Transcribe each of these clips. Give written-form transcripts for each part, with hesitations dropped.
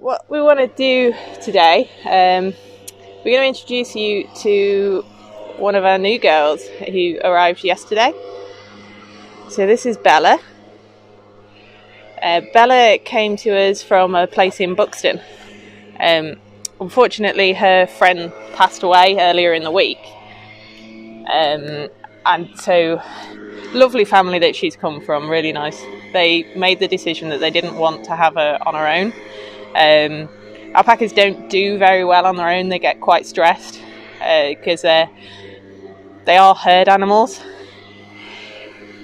what we want to do today, we're going to introduce you to one of our new girls who arrived yesterday. So this is Bella. Bella came to us from a place in Buxton. Unfortunately, her friend passed away earlier in the week. And so, lovely family that she's come from, really nice. They made the decision that they didn't want to have her on her own. Alpacas don't do very well on their own. They get quite stressed because they are herd animals.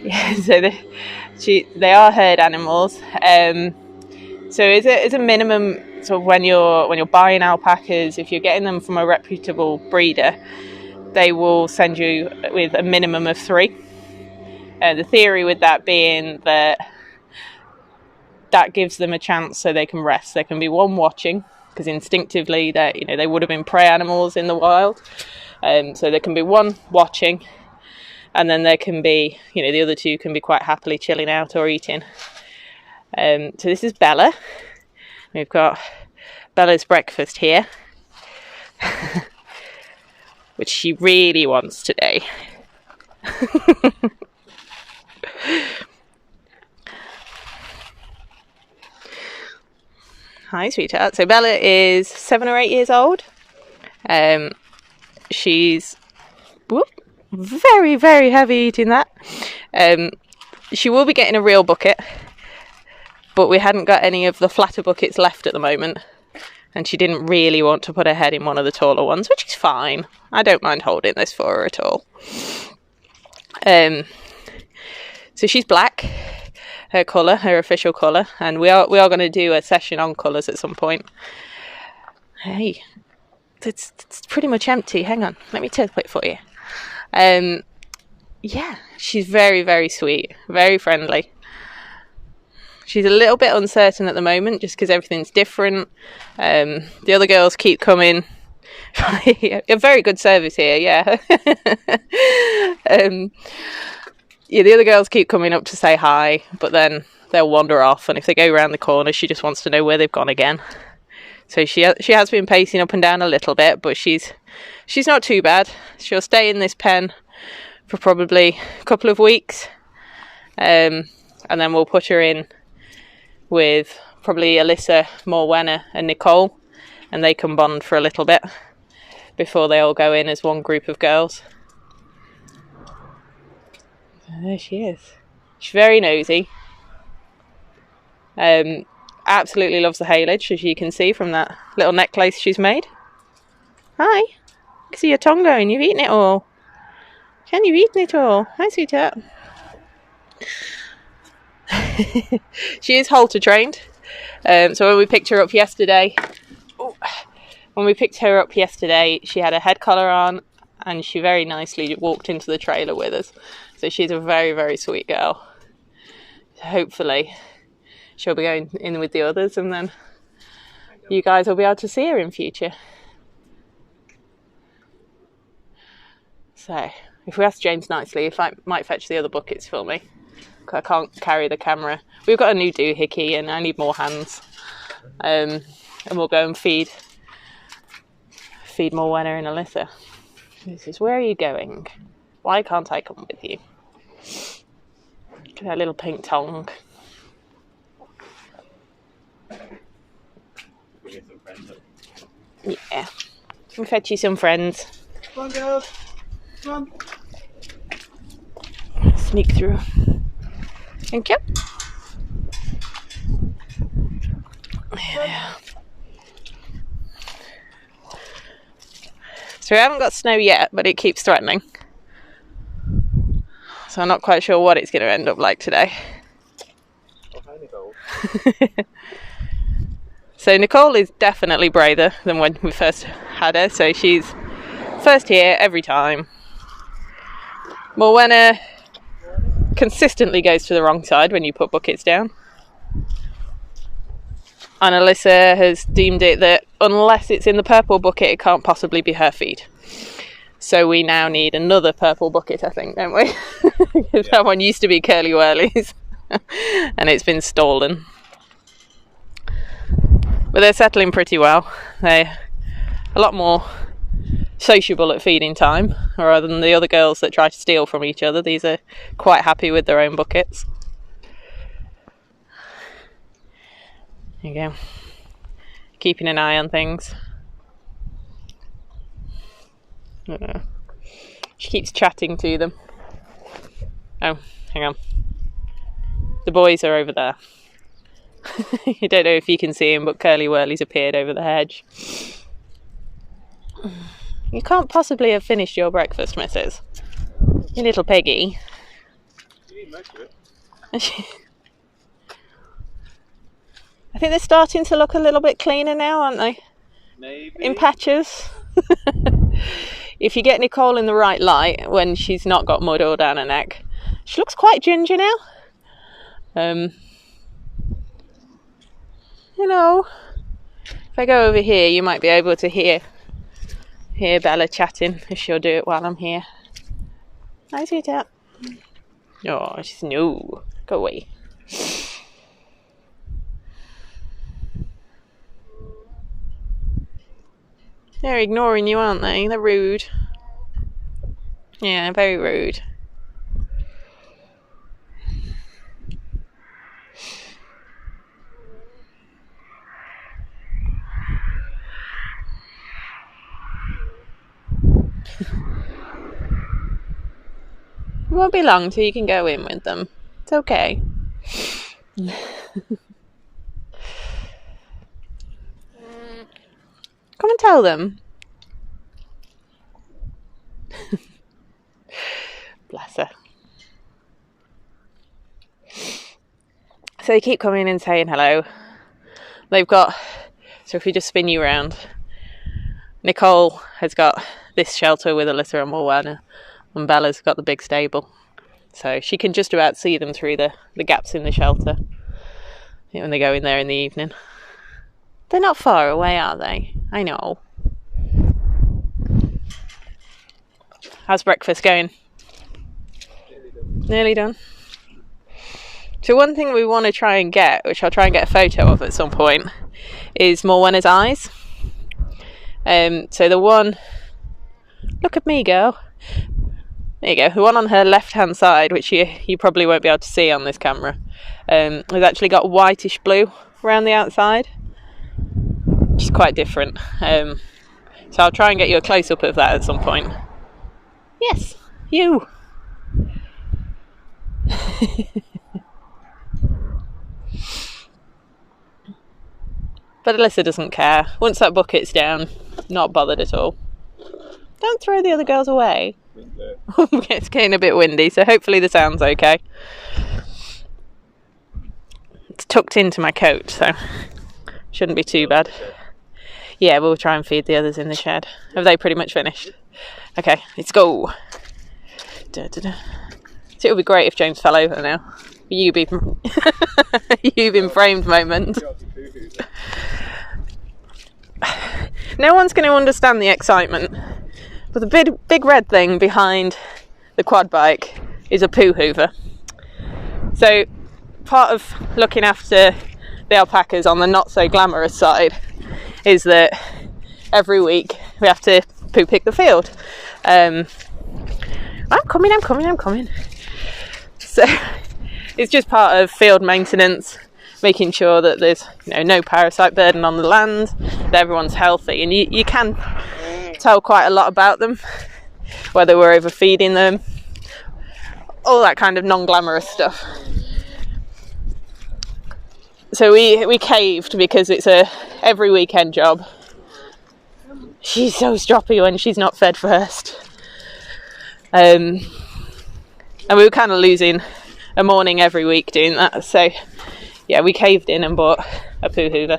Yeah, so they are herd animals. So as a minimum, sort of when you're buying alpacas, if you're getting them from a reputable breeder, they will send you with a minimum of 3. The theory with that being that gives them a chance so they can rest. There can be one watching, because instinctively they would have been prey animals in the wild. So there can be one watching, and then there can be, the other 2 can be quite happily chilling out or eating. So this is Bella. We've got Bella's breakfast here, which she really wants today. Hi, sweetheart. So Bella is 7 or 8 years old. She's very, very heavy eating that. She will be getting a real bucket, but we hadn't got any of the flatter buckets left at the moment, and she didn't really want to put her head in one of the taller ones, which is fine. I don't mind holding this for her at all. So she's black, her colour, her official colour, and we are going to do a session on colours at some point. Hey, it's pretty much empty. Hang on, let me tap it for you. Yeah, she's very, very sweet, very friendly. She's a little bit uncertain at the moment just because everything's different. The other girls keep coming. A very good service here, yeah. The other girls keep coming up to say hi, but then they'll wander off, and if they go around the corner, she just wants to know where they've gone again. So she has been pacing up and down a little bit, but she's not too bad. She'll stay in this pen for probably a couple of weeks, and then we'll put her in with probably Alyssa, Morwenna and Nicole, and they can bond for a little bit before they all go in as one group of girls. There she is. She's very nosy. Absolutely loves the haylage, as you can see from that little necklace she's made. Hi. I can see your tongue going. You've eaten it all. Can you eaten it all? Hi, sweetheart. She is halter trained. So when we picked her up yesterday, she had a head collar on, and she very nicely walked into the trailer with us. So she's a very, very sweet girl. Hopefully she'll be going in with the others, and then you guys will be able to see her in future. So if we ask James nicely, if I might fetch the other buckets for me. I can't carry the camera. We've got a new doohickey and I need more hands. And we'll go and feed Morwenna and Alyssa. This is, where are you going? Why can't I come with you? Look at that little pink tongue. Yeah. We'll fetch you some friends. Come on, girls. Come on. Sneak through. Thank you. Yeah. So we haven't got snow yet, but it keeps threatening. So I'm not quite sure what it's going to end up like today. Oh, hi, Nicole. So Nicole is definitely braver than when we first had her. So she's first here every time. Morwenna consistently goes to the wrong side when you put buckets down. And Alyssa has deemed it that unless it's in the purple bucket, it can't possibly be her feed. So we now need another purple bucket, I think, don't we? Because that one used to be Curly Whirlies and it's been stolen. But they're settling pretty well. They're a lot more sociable at feeding time, rather than the other girls that try to steal from each other. These are quite happy with their own buckets. There you go. Keeping an eye on things. She keeps chatting to them. Oh, hang on. The boys are over there. I don't know if you can see him, but Curly Wurly's appeared over the hedge. You can't possibly have finished your breakfast, missus. You little piggy. You need most of it. I think they're starting to look a little bit cleaner now, aren't they? Maybe. In patches. If you get Nicole in the right light when she's not got mud all down her neck, she looks quite ginger now. You know, if I go over here, you might be able to hear Bella chatting, if she'll do it while I'm here. Hi, sweetheart. Oh, she's no. Go away. They're ignoring you, aren't they? They're rude. Yeah, very rude. It won't be long till you can go in with them. It's okay. Come and tell them. Bless her. So they keep coming and saying hello. They've got, so if we just spin you around, Nicole has got this shelter with Alyssa and Moana, and Bella's got the big stable. So she can just about see them through the gaps in the shelter when they go in there in the evening. They're not far away, are they? I know. How's breakfast going? Nearly done. So one thing we want to try and get, which I'll try and get a photo of at some point, is Moana's eyes. So the one, look at me, girl. There you go. The one on her left-hand side, which you probably won't be able to see on this camera, has actually got whitish blue around the outside, which is quite different. So I'll try and get you a close-up of that at some point. Yes, you. But Alyssa doesn't care. Once that bucket's down, not bothered at all. Don't throw the other girls away. It's getting a bit windy, so hopefully the sound's okay. It's tucked into my coat, so shouldn't be too bad. Yeah, we'll try and feed the others in the shed. Have they pretty much finished? Okay, let's go. So it would be great if James fell over now. You've been framed moment. No one's going to understand the excitement, but the big red thing behind the quad bike is a poo hoover. So part of looking after the alpacas on the not so glamorous side is that every week we have to poo pick the field. I'm coming. So it's just part of field maintenance, making sure that there's no parasite burden on the land, that everyone's healthy, and you can tell quite a lot about them, whether we're overfeeding them, all that kind of non-glamorous stuff. So we caved because it's a every weekend job. She's so stroppy when she's not fed first. And we were kind of losing a morning every week doing that. So yeah, we caved in and bought a poo hoover.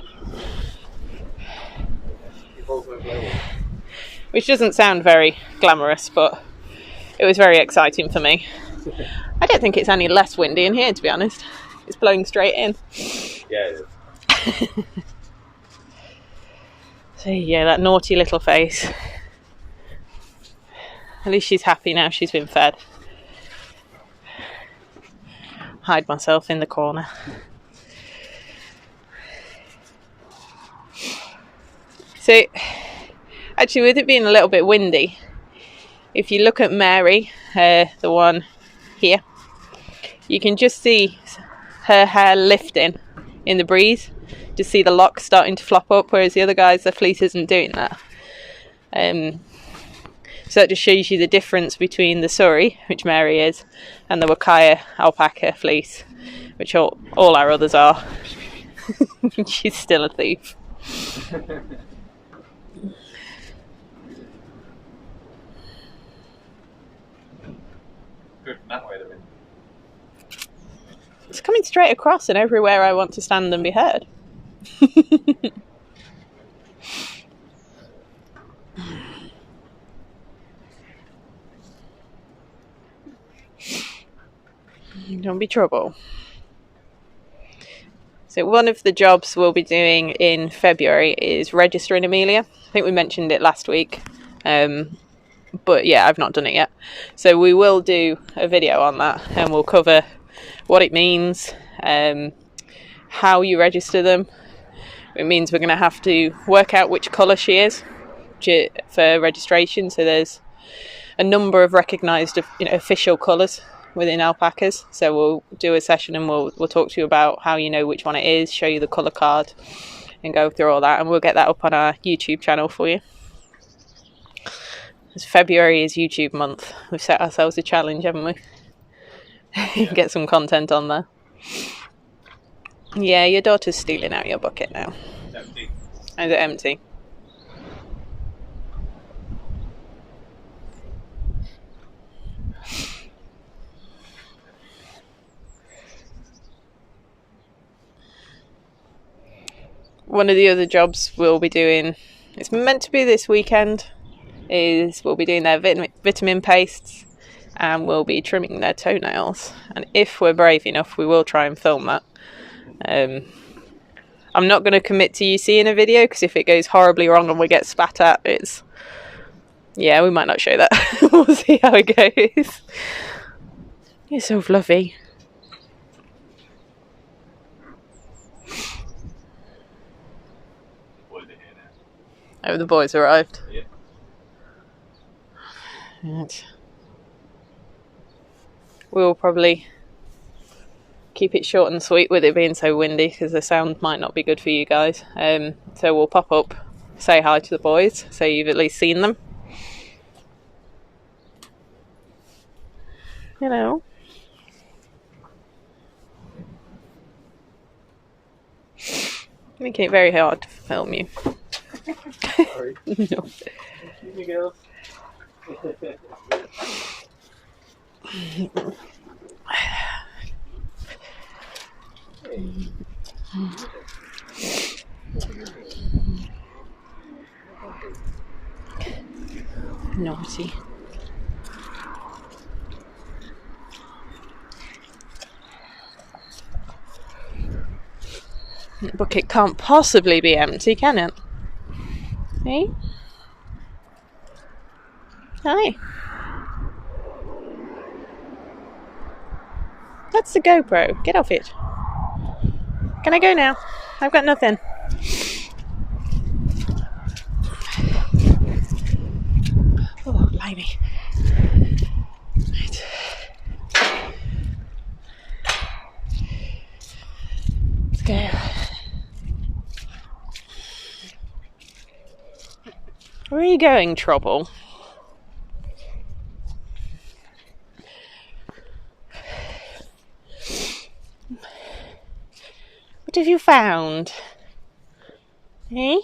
Which doesn't sound very glamorous, but it was very exciting for me. I don't think it's any less windy in here, to be honest. It's blowing straight in. Yeah, it is. So yeah, that naughty little face. At least she's happy now she's been fed. Hide myself in the corner. So, actually, with it being a little bit windy, if you look at Mary, the one here, you can just see her hair lifting in the breeze. Just see the locks starting to flop up, whereas the other guys, their fleece isn't doing that. So that just shows you the difference between the Surrey, which Mary is, and the huacaya alpaca fleece, which all our others are. She's still a thief. Good from that way, the wind. It's coming straight across and everywhere I want to stand and be heard. Don't be trouble. So one of the jobs we'll be doing in February is registering Amelia. I think we mentioned it last week. But yeah, I've not done it yet. So we will do a video on that, and we'll cover what it means, how you register them. It means we're going to have to work out which colour she is for registration. So there's a number of recognised, official colours within alpacas. So we'll do a session and we'll talk to you about how you know which one it is, show you the colour card, and go through all that. And we'll get that up on our YouTube channel for you. February is YouTube month. We've set ourselves a challenge, haven't we? Yeah. Get some content on there. Yeah, your daughter's stealing out your bucket now. It's empty. Is it empty? One of the other jobs we'll be doing, it's meant to be this weekend, is we'll be doing their vitamin pastes, and we'll be trimming their toenails. And if we're brave enough, we will try and film that. I'm not going to commit to you seeing a video, because if it goes horribly wrong and we get spat at, we might not show that. We'll see how it goes. You're so fluffy. Boys are here now. Oh, the boys arrived. Yeah. Right. We'll probably keep it short and sweet with it being so windy, because the sound might not be good for you guys. So we'll pop up, say hi to the boys, so you've at least seen them. Making it very hard to film you. Sorry. No. Excuse me, girls. Naughty. The bucket can't possibly be empty, can it? Hey? Hi. That's the GoPro. Get off it. Can I go now? I've got nothing. Oh, blimey. Right. Let's go. Where are you going, Trouble? What have you found? Eh?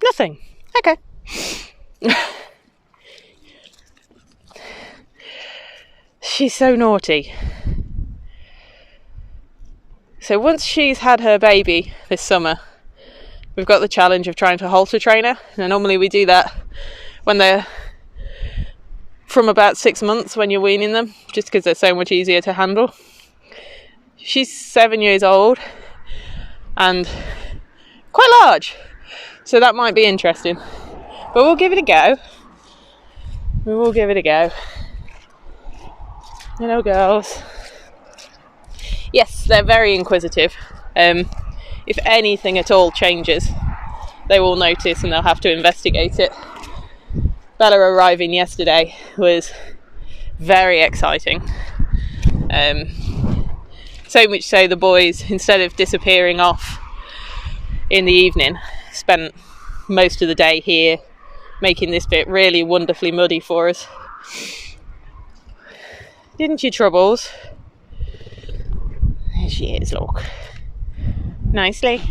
Nothing. Okay. She's so naughty. So once she's had her baby this summer, we've got the challenge of trying to halter train her. Now normally we do that when they're from about 6 months, when you're weaning them, just because they're so much easier to handle. She's 7 years old and quite large, so that might be interesting. But we'll give it a go. We will give it a go. You know, girls. Yes, they're very inquisitive. If anything at all changes, they will notice and they'll have to investigate it. Bella arriving yesterday was very exciting. So much so the boys, instead of disappearing off in the evening, spent most of the day here making this bit really wonderfully muddy for us. Didn't you, Troubles? There she is, look. Nicely.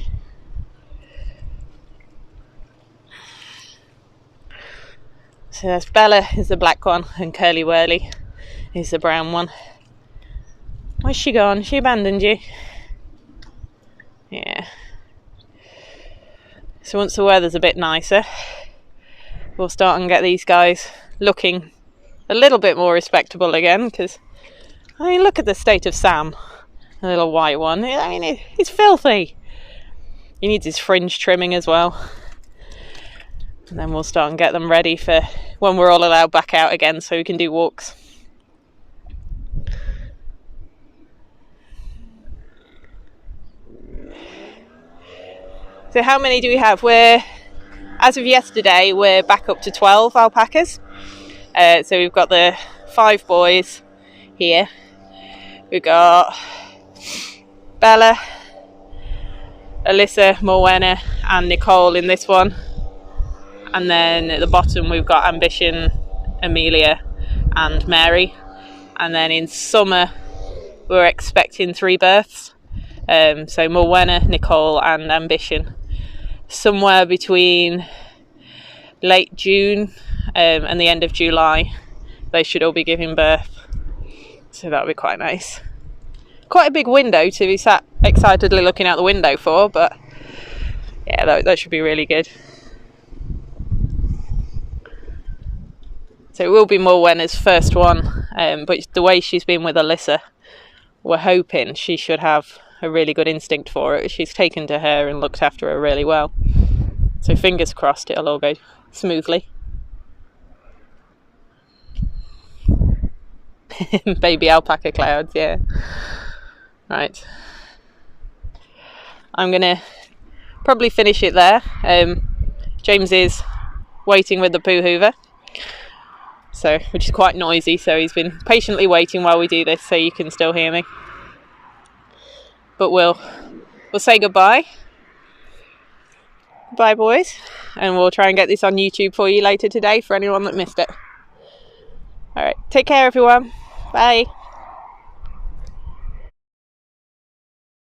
So that's Bella is the black one and Curly Whirly is the brown one. Where's she gone? She abandoned you? Yeah. So once the weather's a bit nicer, we'll start and get these guys looking a little bit more respectable again, because, I mean, look at the state of Sam, the little white one. I mean, he's filthy. He needs his fringe trimming as well. And then we'll start and get them ready for when we're all allowed back out again so we can do walks. So how many do we have? As of yesterday, we're back up to 12 alpacas. So we've got the 5 boys here. We've got Bella, Alyssa, Morwenna and Nicole in this one. And then at the bottom we've got Ambition, Amelia and Mary. And then in summer we're expecting 3 births. So Morwenna, Nicole and Ambition. Somewhere between late June and the end of July they should all be giving birth. So that'll be quite nice. Quite a big window to be sat excitedly looking out the window for, but yeah, that should be really good. So it will be Morwenna's first one, but the way she's been with Alyssa, we're hoping she should have a really good instinct for it. She's taken to her and looked after her really well. So fingers crossed it'll all go smoothly. Baby alpaca clouds, yeah. Right. I'm going to probably finish it there. James is waiting with the poo hoover, which is quite noisy, so he's been patiently waiting while we do this so you can still hear me. But we'll say goodbye. Bye, boys. And we'll try and get this on YouTube for you later today for anyone that missed it. Alright, take care everyone. Bye.